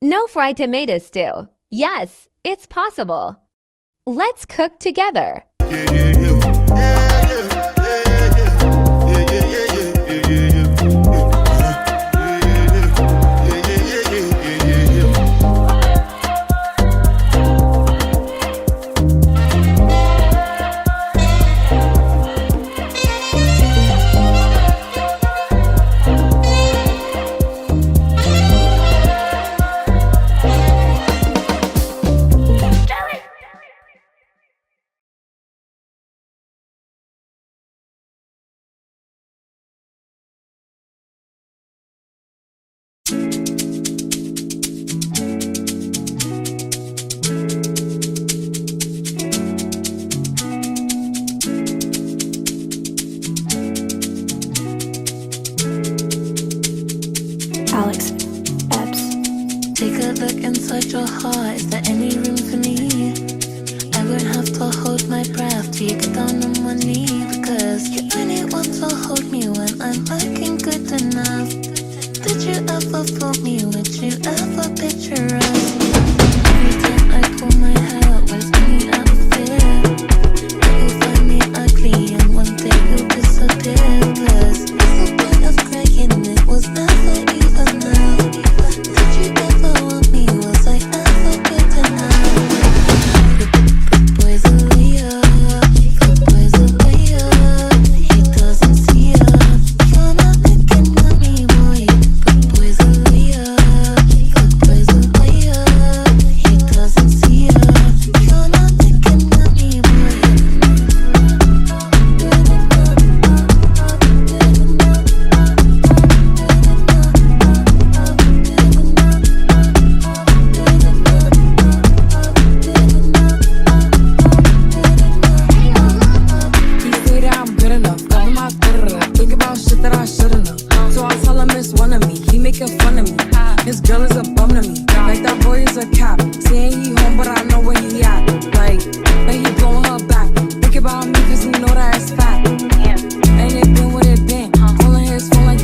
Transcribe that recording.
No fried tomatoes still. Yes, it's possible. Let's cook together. Alex Epps. Take a look inside your heart. Is there any room for me? I would have to hold my breath till you get down on one knee, because you only want to hold me when I'm looking good enough. Did you ever fool me? Would you ever picture us? Every time I pull my hair out, was me out of fear that you'll find me ugly and one day you'll disappear. Cause the point of crying, it was never even now. Did you ever want me? Was I ever good enough? Good boy's a liar. Good boy's a liar. He doesn't see ya. You're not looking at me, boy. Good boy's a liar. Good boy's a liar. He doesn't see ya. You're not looking at me, boy. He say that I'm good enough, cover my good enough. Think about shit that I should've known. So I tell him it's one of me, he making fun of me. His girl is a bum to me, like that boy is a cap. Saying he home, but I know where he at. Like, but he blowing her back. Think about me, cause he know that it's fat. And it been what it been. Calling his phone like